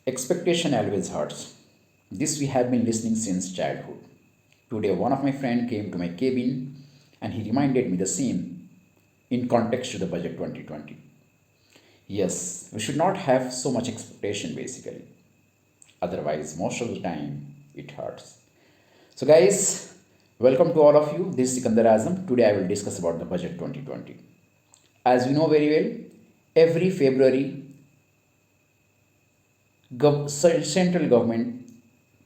Expectation always hurts. This we have been listening since childhood. Today, one of my friends came to my cabin and he reminded me the same in context to the budget 2020. Yes, we should not have so much expectation basically. Otherwise, most of the time, it hurts. So, guys, welcome to all of you. This is Sikandar Azam. Today, I will discuss about the budget 2020. As we know very well, every February central government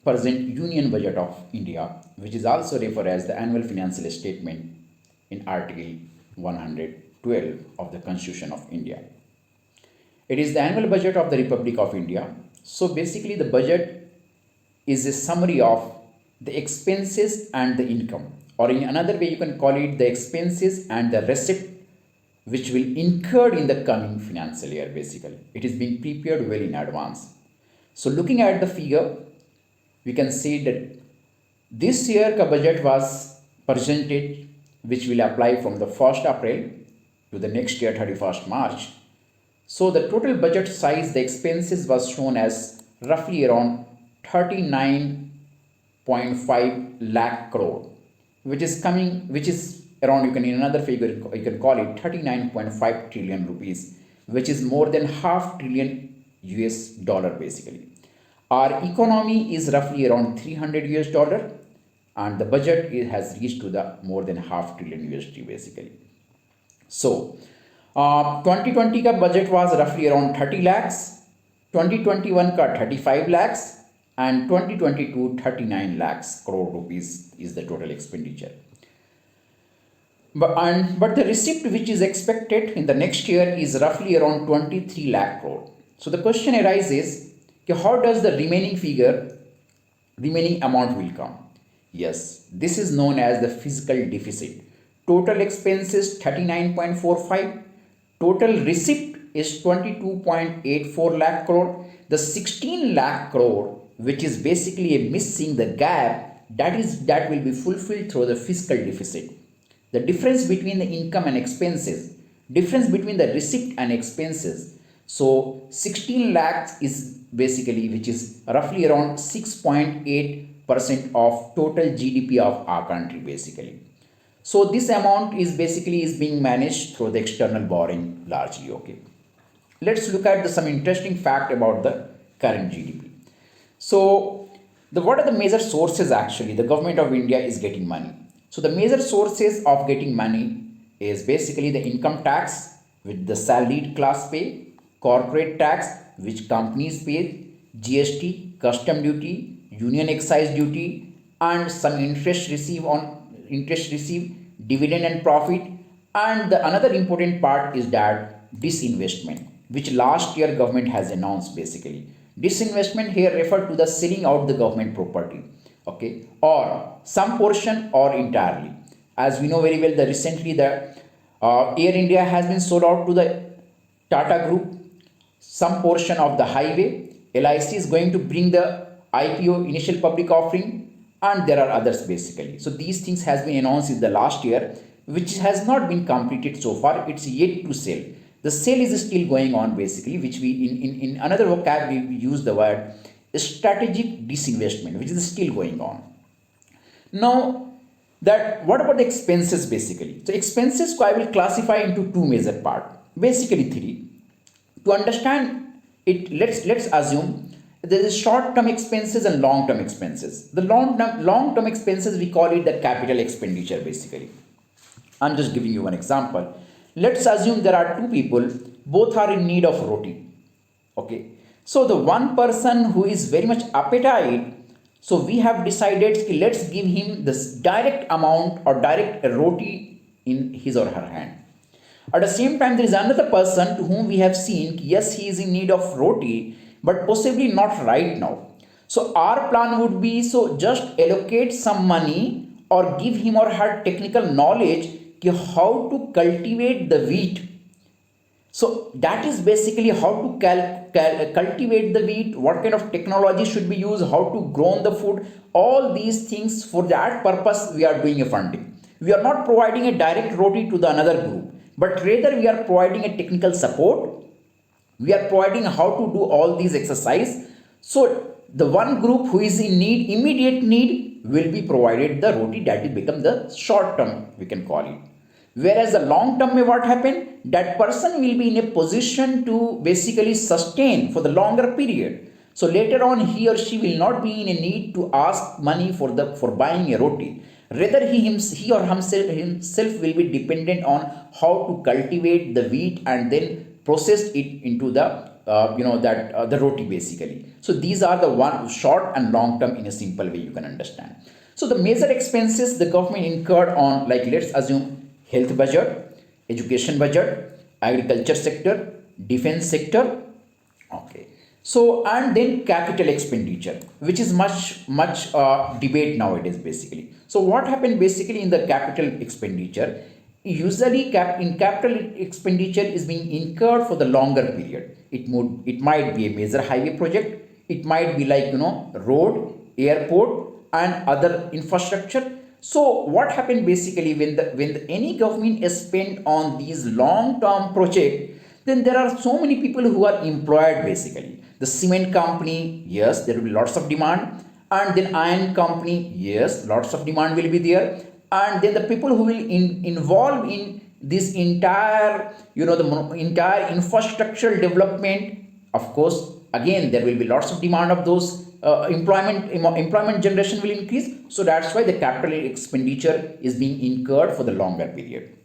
present union budget of India, which is also referred as the annual financial statement in Article 112 of the Constitution of India. It is the annual budget of the Republic of India. So basically, the budget is a summary of the expenses and the income, or in another way, you can call it the expenses and the receipt which will incur in the coming financial year. Basically, it is being prepared well in advance. So looking at the figure, we can see that this year ka budget was presented, which will apply from the 1st April to the next year 31st March. So the total budget size, the expenses was shown as roughly around 39.5 lakh crore, which is around, you can in another figure you can call it 39.5 trillion rupees, which is more than half trillion US dollar basically. Our economy is roughly around 300 US dollar, and the budget has reached to the more than half trillion USD basically. So 2020 ka budget was roughly around 30 lakhs, 2021 ka 35 lakhs, and 2022 39 lakhs crore rupees is the total expenditure. But the receipt which is expected in the next year is roughly around 23 lakh crore. So the question arises, how does the remaining amount will come? Yes, this is known as the fiscal deficit. Total expenses 39.45, total receipt is 22.84 lakh crore. The 16 lakh crore, which is basically a missing the gap, that will be fulfilled through the fiscal deficit. The difference between the income and expenses, difference between the receipt and expenses. So 16 lakhs is basically, which is roughly around 6.8% of total GDP of our country basically. So this amount is being managed through the external borrowing largely. Okay, let's look at some interesting fact about the current GDP. So what are the major sources actually the government of India is getting money? So the major sources of getting money is basically the income tax, with the salaried class pay, corporate tax, which companies pay, GST, custom duty, union excise duty, and some interest received, dividend and profit. And the another important part is that disinvestment, which last year government has announced basically. Disinvestment here refer to the selling out the government property, okay, or some portion or entirely. As we know very well, the recently the Air India has been sold out to the Tata Group. Some portion of the highway, LIC is going to bring the IPO, initial public offering, and there are others basically. So these things has been announced in the last year, which has not been completed so far. It's yet to sell. The sale is still going on basically, which we in another vocab we use the word strategic disinvestment, which is still going on. Now, that what about the expenses basically? So expenses I will classify into two major part, basically three. To understand it, let's assume there is short-term expenses and long-term expenses. The long-term expenses, we call it the capital expenditure basically. I'm just giving you one example. Let's assume there are two people, both are in need of roti. Okay. So the one person who is very much appetite, so we have decided, let's give him this direct amount or direct roti in his or her hand. At the same time, there is another person to whom we have seen, yes, he is in need of roti, but possibly not right now. So our plan would be, so just allocate some money or give him or her technical knowledge how to cultivate the wheat. So that is basically how to cultivate the wheat, what kind of technology should be used, how to grow the food, all these things. For that purpose, we are doing a funding. We are not providing a direct roti to the another group, but rather we are providing a technical support. We are providing how to do all these exercise So the one group who is in need, immediate need, will be provided the roti, that will become the short term, we can call it. Whereas the long term may what happen, that person will be in a position to basically sustain for the longer period. So later on he or she will not be in a need to ask money for buying a roti. Rather he or himself will be dependent on how to cultivate the wheat and then process it into the the roti basically. So these are the one short and long term in a simple way you can understand. So the major expenses the government incurred on, like let's assume, health budget, education budget, agriculture sector, defense sector. Okay. So and then capital expenditure, which is much debate nowadays basically. So what happened basically in the capital expenditure? Usually, capital expenditure is being incurred for the longer period. It might be a major highway project. It might be like road, airport, and other infrastructure. So what happened basically when any government is spent on these long term project, then there are so many people who are employed basically. The cement company, yes, there will be lots of demand, and then iron company, yes, lots of demand will be there, and then the people who will involve in this entire the entire infrastructural development, of course, again there will be lots of demand of those employment generation will increase. So that's why the capital expenditure is being incurred for the longer period.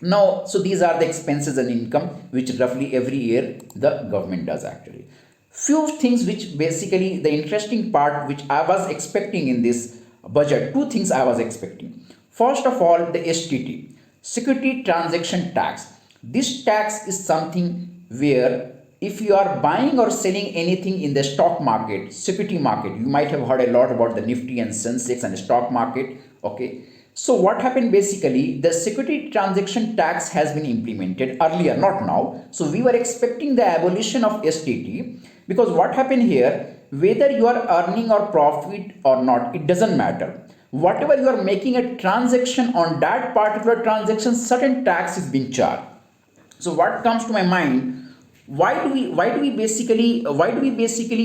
Now, so these are the expenses and income which roughly every year the government does actually. Few things which basically the interesting part which I was expecting in this budget, two things I was expecting. First of all, the STT, Security Transaction Tax. This tax is something where if you are buying or selling anything in the stock market, security market, you might have heard a lot about the Nifty and Sensex and the stock market. Okay. So what happened basically, the security transaction tax has been implemented earlier, not now. So we were expecting the abolition of STT, because what happened here, whether you are earning or profit or not, it doesn't matter. Whatever you are making a transaction on that particular transaction, certain tax is being charged. So what comes to my mind, why do we basically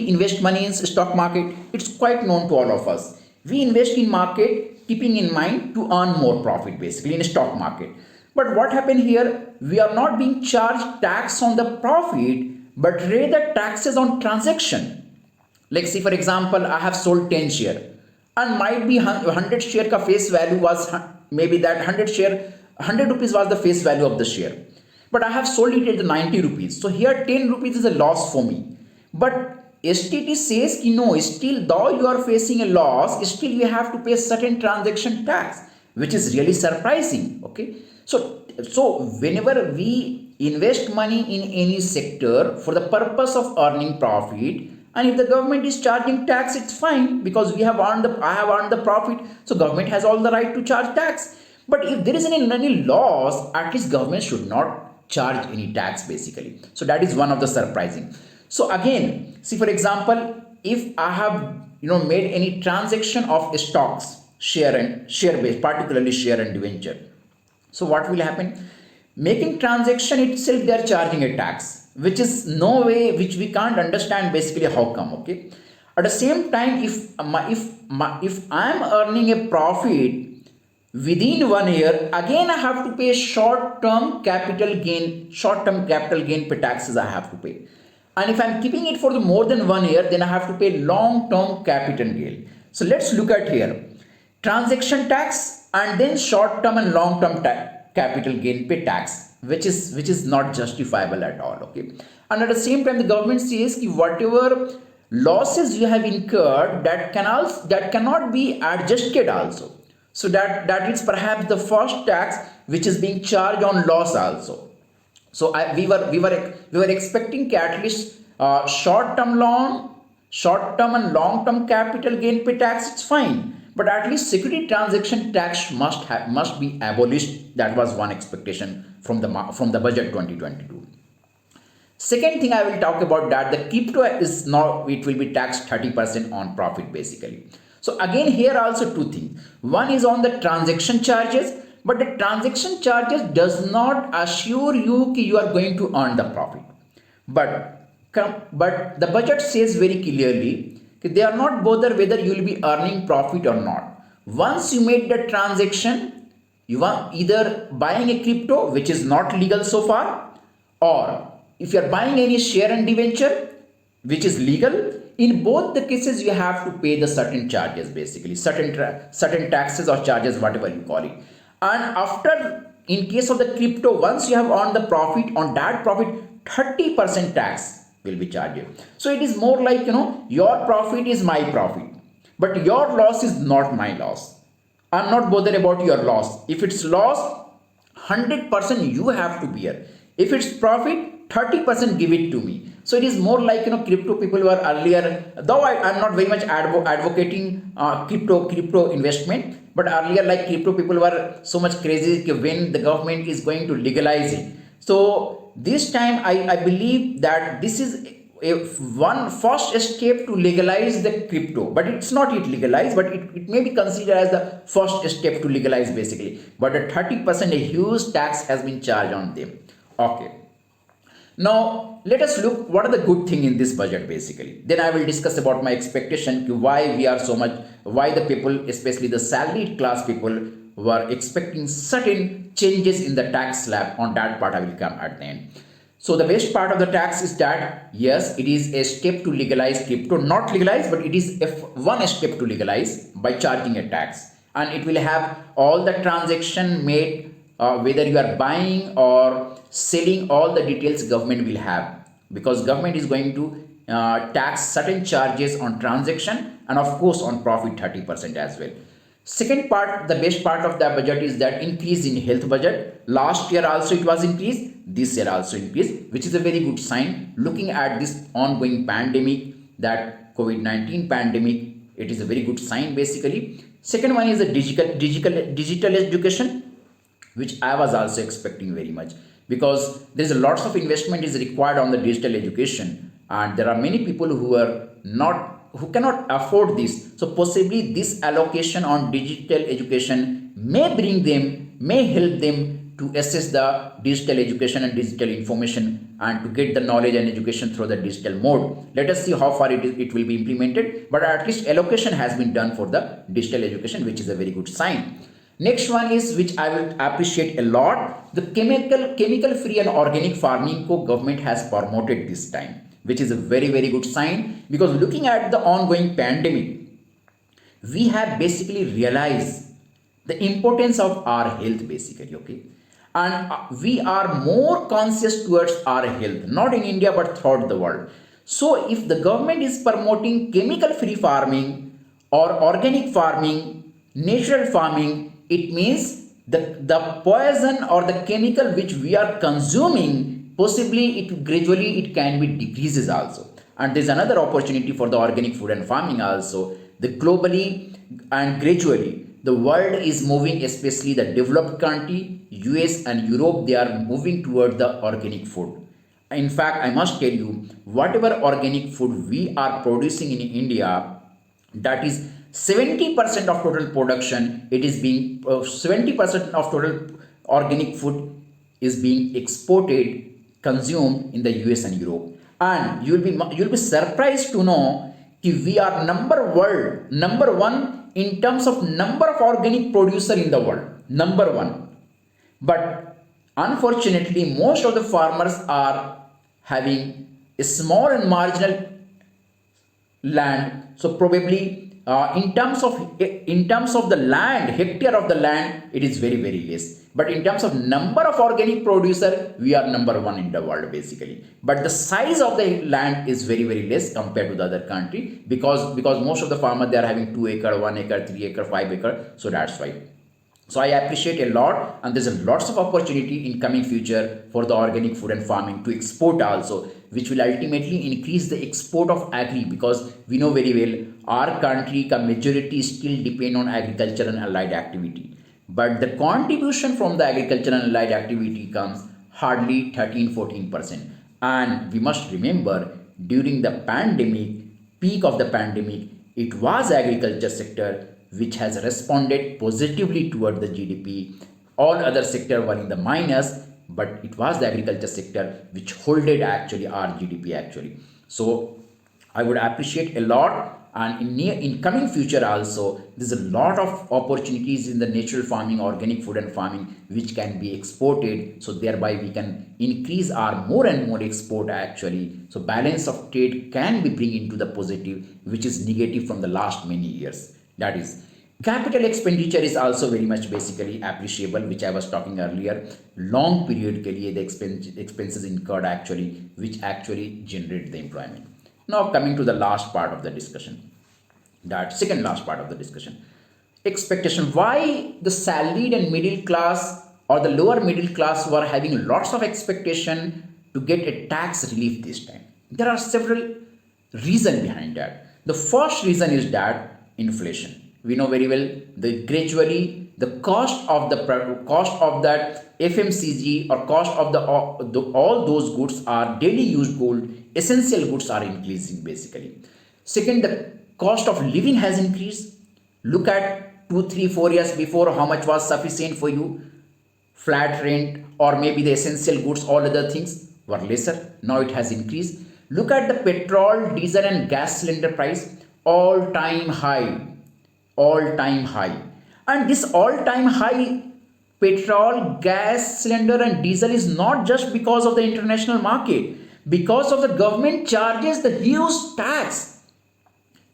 invest money in stock market? It's quite known to all of us. We invest in market keeping in mind to earn more profit basically in stock market. But what happened here, we are not being charged tax on the profit, but rather taxes on transaction. Like say for example, I have sold 10 share and might be 100 share ka face value was, maybe that 100 share 100 rupees was the face value of the share, but I have sold it at the 90 rupees. So here 10 rupees is a loss for me. But STT says no, still though you are facing a loss, still you have to pay certain transaction tax, which is really surprising. Okay, so whenever we invest money in any sector for the purpose of earning profit, and if the government is charging tax, it's fine, because I have earned the profit, so government has all the right to charge tax. But if there is any loss, at least government should not charge any tax basically. So that is one of the surprising. So again, see for example, if I have made any transaction of stocks, share base, particularly share and debenture. So what will happen? Making transaction itself they are charging a tax, which is no way, which we can't understand basically how come. Okay. At the same time, if I am earning a profit within 1 year, again I have to pay short-term capital gain pay taxes I have to pay. And if I'm keeping it for the more than 1 year, then I have to pay long-term capital gain. So let's look at here, transaction tax and then short-term and long-term capital gain pay tax, which is not justifiable at all. Okay, and at the same time, the government says that whatever losses you have incurred, that cannot be adjusted also. So that is perhaps the first tax which is being charged on loss also. So we were expecting at least short-term and long-term capital gain pay tax. It's fine, but at least security transaction tax must be abolished. That was one expectation from the budget 2022. Second thing I will talk about, that the crypto is now, it will be taxed 30% on profit basically. So again here also two things. One is on the transaction charges. But the transaction charges does not assure you that you are going to earn the profit. But But the budget says very clearly that they are not bothered whether you will be earning profit or not. Once you made the transaction, you are either buying a crypto, which is not legal so far, or if you are buying any share and debenture, which is legal. In both the cases, you have to pay the certain charges, basically certain taxes or charges, whatever you call it. And after, in case of the crypto, once you have earned the profit, on that profit 30% tax will be charged. So it is more like, your profit is my profit, but your loss is not my loss. I'm not bothered about your loss. If it's loss, 100% you have to bear. If it's profit, 30% give it to me. So it is more like, crypto people were earlier, though I'm not very much advocating crypto investment, but earlier, like, crypto people were so much crazy when the government is going to legalize it. So this time I believe that this is a one first step to legalize the crypto, but it's not yet legalized, but it may be considered as the first step to legalize, basically. But the 30%, a huge tax has been charged on them. Okay, now let us look what are the good thing in this budget, basically. Then I will discuss about my expectation to why we are so much, why the people, especially the salaried class people, were expecting certain changes in the tax slab. On that part I will come at the end. So the best part of the tax is that yes, it is a step to legalize crypto, not legalize, but it is one step to legalize by charging a tax, and it will have all the transaction made, whether you are buying or selling, all the details government will have, because government is going to tax certain charges on transaction and of course on profit 30% as well. Second part, the best part of the budget is that increase in health budget. Last year also it was increased, this year also increased, which is a very good sign. Looking at this ongoing pandemic, that COVID-19 pandemic, it is a very good sign, basically. Second one is the digital education, which I was also expecting very much, because there is a lots of investment is required on the digital education, and there are many people who cannot afford this. So possibly this allocation on digital education may help them to assess the digital education and digital information, and to get the knowledge and education through the digital mode. Let us see how far it will be implemented, but at least allocation has been done for the digital education, which is a very good sign. Next one is, which I will appreciate a lot, the chemical free and organic farming co government has promoted this time, which is a very good sign, because looking at the ongoing pandemic, we have basically realized the importance of our health, basically. Okay, and we are more conscious towards our health, not in India but throughout the world. So if the government is promoting chemical free farming or organic farming, natural farming, it means the poison or the chemical which we are consuming, possibly it can be decreases also. And there's another opportunity for the organic food and farming also. The globally and gradually the world is moving, especially the developed country, US and Europe, they are moving toward the organic food. In fact, I must tell you, whatever organic food we are producing in India, that is 70% of total production, it is being 70% of total organic food is being exported, consumed in the US and Europe. And you'll be surprised to know that we are number one in terms of number of organic producer in the world, number one. But unfortunately, most of the farmers are having a small and marginal land. So probably in terms of the land, hectare of the land, it is very less. But in terms of number of organic producer, we are number one in the world, basically. But the size of the land is very less compared to the other country, because most of the farmers, they are having 2 acre, 1 acre, 3 acre, 5 acre. So that's why. So I appreciate a lot, and there's a lots of opportunity in coming future for the organic food and farming to export also, which will ultimately increase the export of agri, because we know very well our country ka majority still depend on agriculture and allied activity. But the contribution from the agriculture and allied activity comes hardly 13-14%. And we must remember, during the pandemic, peak of the pandemic, it was agriculture sector which has responded positively toward the GDP. All other sectors were in the minus, but it was the agriculture sector which holded actually our GDP actually. So I would appreciate a lot, and in coming future also there's a lot of opportunities in the natural farming, organic food and farming which can be exported, so thereby we can increase our more and more export actually. So balance of trade can be bring into the positive, which is negative from the last many years. That is, capital expenditure is also very much basically appreciable, which I was talking earlier. Long period के लिए the expenses incurred actually, which actually generate the employment. Now coming to the last part of the discussion, that second last part of the discussion, expectation. Why the salaried and middle class or the lower middle class were having lots of expectation to get a tax relief this time? There are several reasons behind that. The first reason is that inflation. We know very well the gradually the cost of that FMCG or cost of all those goods are daily used gold, essential goods are increasing basically. Second, the cost of living has increased. Look at 2 3 4 years before, how much was sufficient for you? Flat rent or maybe the essential goods, all other things were lesser. Now it has increased. Look at the petrol, diesel and gas cylinder price, all time high, all time high. And this all time high petrol, gas cylinder and diesel is not just because of the international market, because of the government charges the huge tax.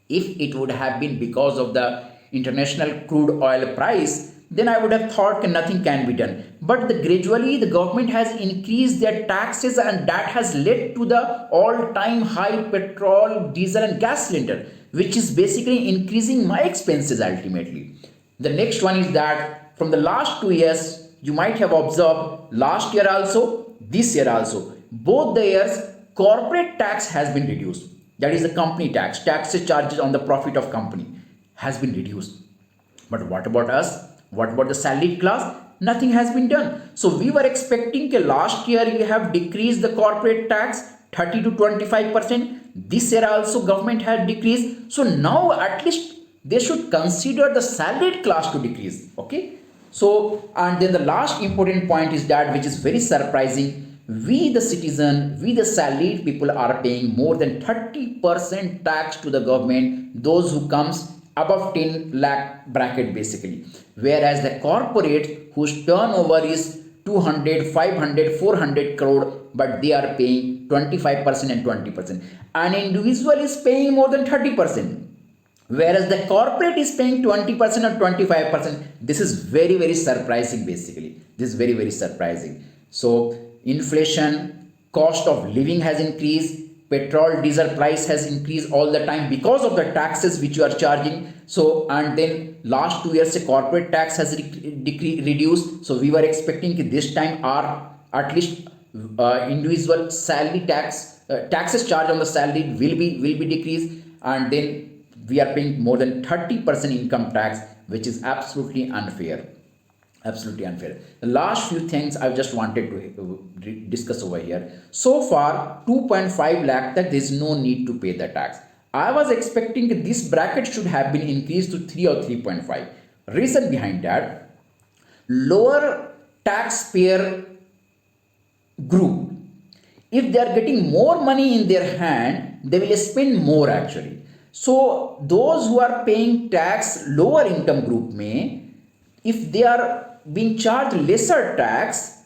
If it would have been because of the international crude oil price, then I would have thought nothing can be done. But gradually the government has increased their taxes, and that has led to the all-time high petrol, diesel and gas cylinder, which is basically increasing my expenses ultimately. The next one is that from the last 2 years, you might have observed last year also, this year also, both the years corporate tax has been reduced. That is the company tax, taxes charges on the profit of company has been reduced. But what about us? What about the salaried class? Nothing has been done. So we were expecting that last year we have decreased the corporate tax 30 to 25%. This year also government had decreased. So now at least they should consider the salaried class to decrease. Okay. So, and then the last important point is that, which is very surprising, we the citizen, we the salaried people are paying more than 30% tax to the government, those who comes above 10 lakh bracket basically, whereas the corporate whose turnover is 200, 500, 400 crore, but they are paying 25% and 20%. An individual is paying more than 30%, whereas the corporate is paying 20% or 25%. This is very, very surprising basically. This is very, very surprising. So inflation, cost of living has increased, petrol, diesel price has increased all the time because of the taxes which you are charging. So, and then last 2 years the corporate tax has reduced. So we were expecting this time our at least individual salary tax, taxes charged on the salary will be decreased, and then we are paying more than 30% income tax, which is absolutely unfair. Absolutely unfair. The last few things I just wanted to discuss over here. So far 2.5 lakh, that there is no need to pay the tax. I was expecting this bracket should have been increased to 3 or 3.5. Reason behind that, lower taxpayer group, if they are getting more money in their hand, they will spend more actually. So those who are paying tax, lower income group may, if they are being charged lesser tax,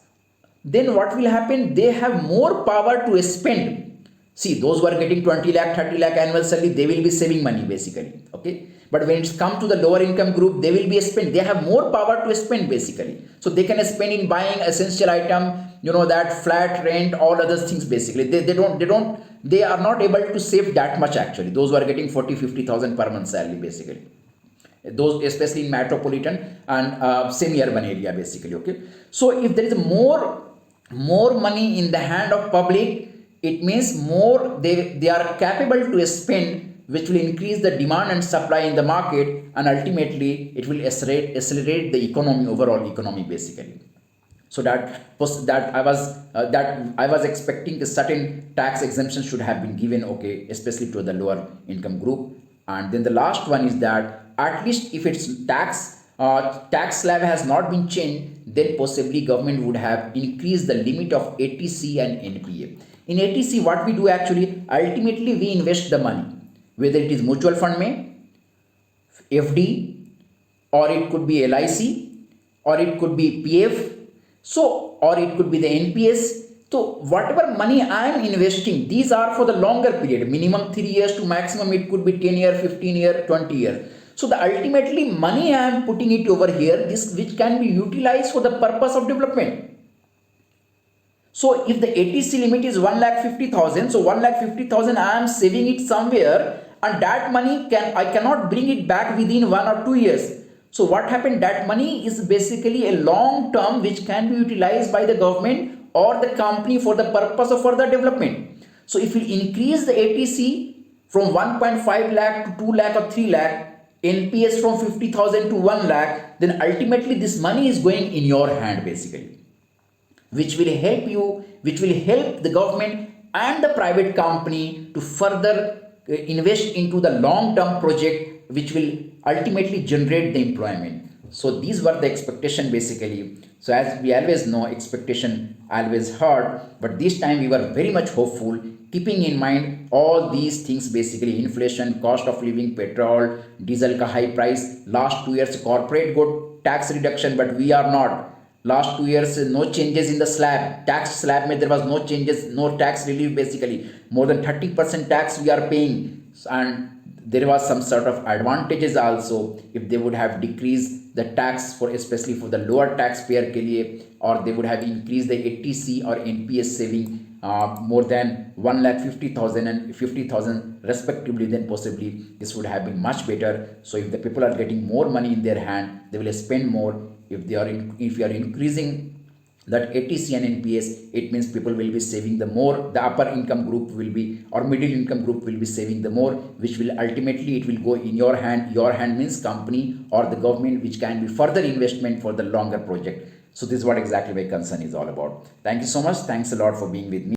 then what will happen? They have more power to spend. See, those who are getting 20 lakh, 30 lakh annual salary, they will be saving money basically. Okay. But when it's come to the lower income group, they will be spend. They have more power to spend basically. So they can spend in buying essential item, you know, that flat rent, all other things basically. They are not able to save that much actually. Those who are getting 40 50,000 per month salary basically. Those especially in metropolitan and semi-urban area basically. Okay. So if there is more money in the hand of public, it means more they are capable to spend, which will increase the demand and supply in the market, and ultimately it will accelerate the economy, overall economy basically. So that I was expecting a certain tax exemption should have been given, okay, especially to the lower income group. And then the last one is that at least if its tax slab has not been changed, then possibly government would have increased the limit of ATC and NPA. In ATC, what we do actually, ultimately we invest the money, whether it is mutual fund mein, FD, or it could be LIC, or it could be PF, so or it could be the NPS. So whatever money I am investing, these are for the longer period, minimum 3 years to maximum it could be 10 year, 15 year, 20 year. So the ultimately money I am putting it over here, this which can be utilized for the purpose of development. So if the ATC limit is 1,50,000, so 1,50,000 I am saving it somewhere, and that money I cannot bring it back within 1 or 2 years. So what happened? That money is basically a long term which can be utilized by the government or the company for the purpose of further development. So if we increase the ATC from 1.5 lakh to 2 lakh or 3 lakh, NPS from 50,000 to 1 lakh, then ultimately this money is going in your hand basically, which will help you, which will help the government and the private company to further invest into the long term project which will ultimately generate the employment. So these were the expectation basically. So as we always know, expectation always hard, but this time we were very much hopeful, keeping in mind all these things basically: inflation, cost of living, petrol, diesel ka high price. Last 2 years corporate got tax reduction, but we are not. Last 2 years no changes in the slab, tax slab mein there was no changes, no tax relief basically. More than 30% tax we are paying, and there was some sort of advantages also if they would have decreased the tax for, especially for the lower taxpayer ke liye, or they would have increased the ATC or NPS saving more than 1,50,000 and 50,000 respectively, then possibly this would have been much better. So if the people are getting more money in their hand, they will spend more. If they are if you are increasing that ATC and NPS, it means people will be saving the more. The upper income group will be, or middle income group will be saving the more, which will ultimately it will go in your hand. Your hand means company or the government, which can be further investment for the longer project. So this is what exactly my concern is all about. Thank you so much. Thanks a lot for being with me.